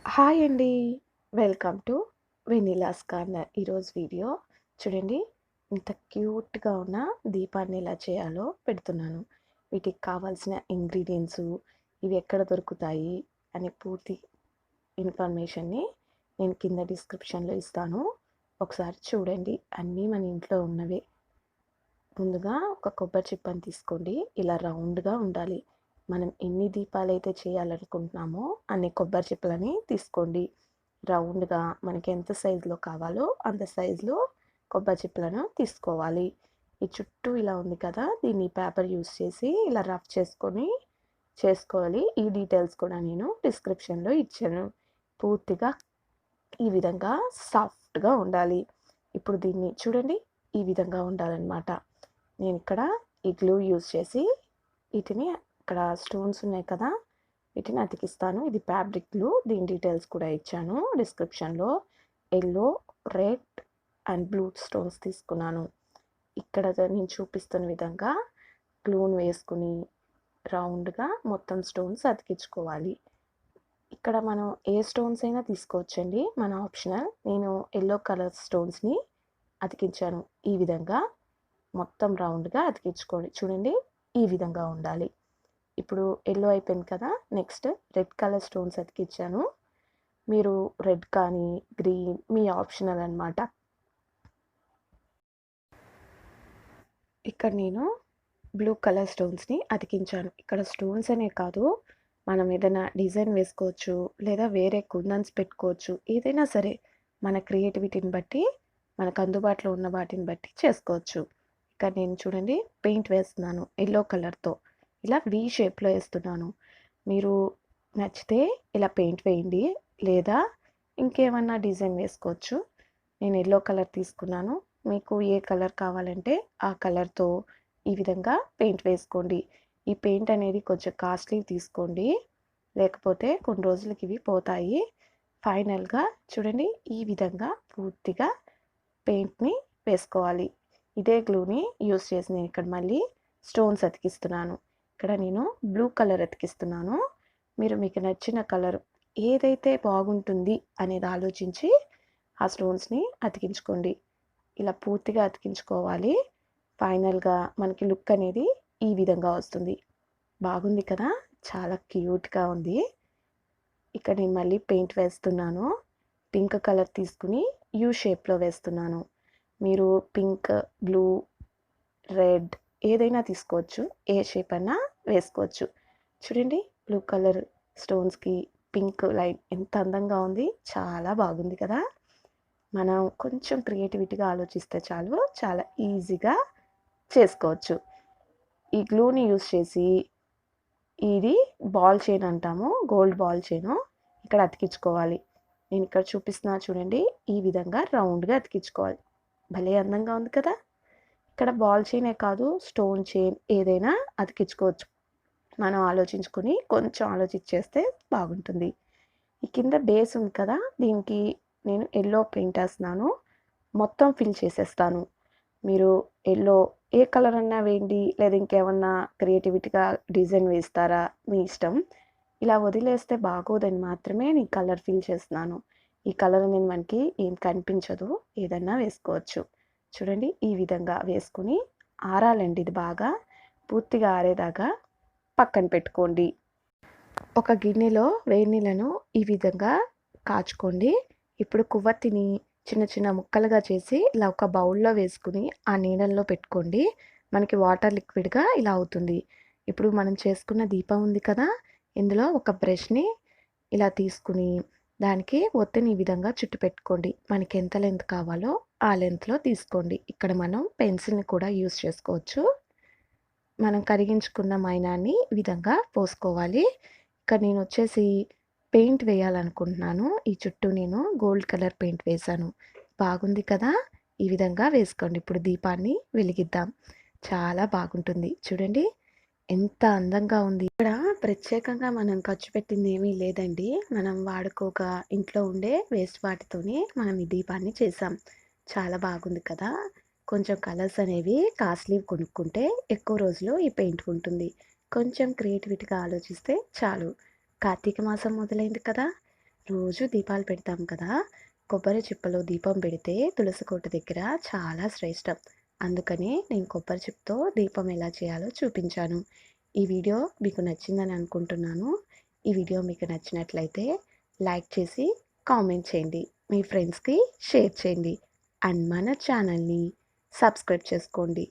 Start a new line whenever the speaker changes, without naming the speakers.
Hi అండి. Welcome to Vanilla's Corner. ఈరోజు video చూడండి. ఇంత క్యూట్‌గా ఉన్న దీపాన్ని ఎలా చేయాలో పెడుతున్నాను. వీటికి కావాల్సిన ఇంగ్రీడియెంట్సు, ఇవి ఎక్కడ దొరుకుతాయి అనే పూర్తి ఇన్ఫర్మేషన్‌ని నేను కింద డిస్క్రిప్షన్‌లో ఇస్తాను. ఒకసారి చూడండి. అన్నీ మన ఇంట్లో ఉన్నవే. ముందుగా ఒక కొబ్బరి చిప్పని తీసుకోండి. ఇలా రౌండ్‌గా ఉండాలి. మనం ఎన్ని దీపాలైతే చేయాలనుకుంటున్నామో అన్ని కొబ్బరి చిప్పలని తీసుకోండి. రౌండ్‌గా మనకి ఎంత సైజులో కావాలో అంత సైజులో కొబ్బరి చిప్పలను తీసుకోవాలి. ఈ చుట్టూ ఇలా ఉంది కదా! దీన్ని పేపర్ యూజ్ చేసి ఇలా రఫ్ చేసుకోవాలి. ఈ డీటెయిల్స్ కూడా నేను డిస్క్రిప్షన్‌లో ఇచ్చాను. పూర్తిగా ఈ విధంగా సాఫ్ట్‌గా ఉండాలి. ఇప్పుడు దీన్ని చూడండి. ఈ విధంగా ఉండాలన్నమాట. నేనిక్కడ ఈ గ్లూ యూజ్ చేసి వీటిని ఇక్కడ స్టోన్స్ ఉన్నాయి కదా! వీటిని అతికిస్తాను. ఇది ఫ్యాబ్రిక్ గ్లూ. దీని డీటెయిల్స్ కూడా ఇచ్చాను డిస్క్రిప్షన్‌లో. Yellow, red and blue stones తీసుకున్నాను. ఇక్కడ నేను చూపిస్తున్న విధంగా గ్లూని వేసుకొని రౌండ్‌గా మొత్తం స్టోన్స్ అతికించుకోవాలి. ఇక్కడ మనం ఏ స్టోన్స్ అయినా తీసుకోవచ్చండి. మన ఆప్షనల్. నేను యెల్లో కలర్ స్టోన్స్‌ని అతికించాను. ఈ విధంగా మొత్తం రౌండ్‌గా అతికించుకోండి. చూడండి ఈ విధంగా ఉండాలి. ఇప్పుడు యెల్లో అయిపోయింది కదా! నెక్స్ట్ రెడ్ కలర్ స్టోన్స్ అతికించాను. మీరు రెడ్ కానీ, గ్రీన్ మీ ఆప్షనల్ అనమాట. ఇక్కడ నేను బ్లూ కలర్ స్టోన్స్‌ని అతికించాను. ఇక్కడ స్టోన్స్ అనే కాదు, మనం ఏదైనా డిజైన్ వేసుకోవచ్చు, లేదా వేరే కుందన్స్ పెట్టుకోవచ్చు. ఏదైనా సరే మన క్రియేటివిటీని బట్టి, మనకు అందుబాటులో ఉన్న వాటిని బట్టి చేసుకోవచ్చు. ఇక్కడ నేను చూడండి పెయింట్ వేస్తున్నాను యెల్లో కలర్‌తో. ఇలా వి షేప్‌లో వేస్తున్నాను. మీరు నచ్చితే ఇలా పెయింట్ వేయండి. లేదా ఇంకేమన్నా డిజైన్ వేసుకోవచ్చు. నేను యెల్లో కలర్ తీసుకున్నాను. మీకు ఏ కలర్ కావాలంటే ఆ కలర్‌తో ఈ విధంగా పెయింట్ వేసుకోండి. ఈ పెయింట్ అనేది కొంచెం కాస్ట్‌లీ తీసుకోండి. లేకపోతే కొన్ని రోజులకి ఇవి పోతాయి. ఫైనల్‌గా చూడండి ఈ విధంగా పూర్తిగా పెయింట్‌ని వేసుకోవాలి. ఇదే గ్లూని యూజ్ చేసి నేను ఇక్కడ మళ్ళీ స్టోన్స్ అతికిస్తున్నాను. ఇక్కడ నేను బ్లూ కలర్ అతికిస్తున్నాను. మీరు మీకు నచ్చిన కలర్ ఏదైతే బాగుంటుంది అనేది ఆలోచించి ఆ స్టోన్స్‌ని అతికించుకోండి. ఇలా పూర్తిగా అతికించుకోవాలి. ఫైనల్‌గా మనకి లుక్ అనేది ఈ విధంగా వస్తుంది. బాగుంది కదా! చాలా క్యూట్‌గా ఉంది. ఇక్కడ నేను మళ్ళీ పెయింట్ వేస్తున్నాను. పింక్ కలర్ తీసుకుని యూ షేప్‌లో వేస్తున్నాను. మీరు పింక్, బ్లూ, రెడ్ ఏదైనా తీసుకోవచ్చు. ఏ షేప్ అన్నా వేసుకోవచ్చు. చూడండి బ్లూ కలర్ స్టోన్స్‌కి పింక్ లైన్ ఎంత అందంగా ఉంది. చాలా బాగుంది కదా! మనం కొంచెం క్రియేటివిటీగా ఆలోచిస్తే చాలు. చాలా ఈజీగా చేసుకోవచ్చు. ఈ గ్లూని యూజ్ చేసి ఇది బాల్ చైన్ అంటాము. గోల్డ్ బాల్ చైను ఇక్కడ అతికించుకోవాలి. నేను ఇక్కడ చూపిస్తున్నా చూడండి. ఈ విధంగా రౌండ్‌గా అతికించుకోవాలి. భలే అందంగా ఉంది కదా! ఇక్కడ బాల్ చైనే కాదు స్టోన్ చైన్ ఏదైనా అతికించుకోవచ్చు. మనం ఆలోచించుకొని కొంచెం ఆలోచించేస్తే బాగుంటుంది. ఈ కింద బేస్ ఉంది కదా! దీనికి నేను యెల్లో పెయింట్ ఏస్తున్నాను. మొత్తం ఫిల్ చేసేస్తాను. మీరు యెల్లో ఏ కలర్ అన్నా వేయండి. లేదా ఇంకేమన్నా క్రియేటివిటీగా డిజైన్ వేస్తారా మీ ఇష్టం. ఇలా వదిలేస్తే బాగోదని మాత్రమే నేను కలర్ ఫిల్ చేస్తున్నాను. ఈ కలర్ అనేది మనకి ఏం కనిపించదు. ఏదన్నా వేసుకోవచ్చు. చూడండి ఈ విధంగా వేసుకొని ఆరాలండి ఇది బాగా. పూర్తిగా ఆరేదాకా పక్కన పెట్టుకోండి. ఒక గిన్నెలో వేడి నీళ్ళను ఈ విధంగా కాచుకోండి. ఇప్పుడు కొవ్వొత్తిని చిన్న చిన్న ముక్కలుగా చేసి ఇలా ఒక బౌల్‌లో వేసుకొని ఆ నీళ్ళల్లో పెట్టుకోండి. మనకి వాటర్ లిక్విడ్‌గా ఇలా అవుతుంది. ఇప్పుడు మనం చేసుకున్న దీపం ఉంది కదా! ఇందులో ఒక బ్రష్‌ని ఇలా తీసుకుని దానికి ఒత్తిని ఈ విధంగా చుట్టి పెట్టుకోండి. మనకి ఎంత లెంత్ కావాలో ఆ లెంత్‌లో తీసుకోండి. ఇక్కడ మనం పెన్సిల్‌ని కూడా యూజ్ చేసుకోవచ్చు. మనం కరిగించుకున్న మైనాన్ని ఈ విధంగా పోసుకోవాలి. ఇక్కడ నేనొచ్చేసి పెయింట్ వేయాలనుకుంటున్నాను. ఈ చుట్టూ నేను గోల్డ్ కలర్ పెయింట్ వేశాను. బాగుంది కదా! ఈ విధంగా వేసుకోండి. ఇప్పుడు దీపాన్ని వెలిగిద్దాం. చాలా బాగుంటుంది. చూడండి ఎంత అందంగా ఉంది. ఇక్కడ ప్రత్యేకంగా మనం ఖర్చు పెట్టింది ఏమీ లేదండి. మనం వాడుకోగా ఇంట్లో ఉండే వేస్ట్ వాటితోనే మనం ఈ దీపాన్ని చేసాం. చాలా బాగుంది కదా! కొంచెం కలర్స్ అనేవి కాస్ట్‌లీవి కొనుక్కుంటే ఎక్కువ రోజులు ఈ పెయింట్ ఉంటుంది. కొంచెం క్రియేటివిటీగా ఆలోచిస్తే చాలు. కార్తీక మాసం మొదలైంది కదా! రోజు దీపాలు పెడతాం కదా! కొబ్బరి చిప్పలో దీపం పెడితే తులసి కోట దగ్గర చాలా శ్రేష్టం. అందుకనే నేను కొబ్బరి చిప్పతో దీపం ఎలా చేయాలో చూపించాను. ఈ వీడియో మీకు నచ్చిందని అనుకుంటున్నాను. ఈ వీడియో మీకు నచ్చినట్లయితే లైక్ చేసి కామెంట్ చేయండి. మీ ఫ్రెండ్స్‌కి షేర్ చేయండి. అండ్ మన ఛానల్‌ని సబ్స్క్రైబ్ చేసుకోండి.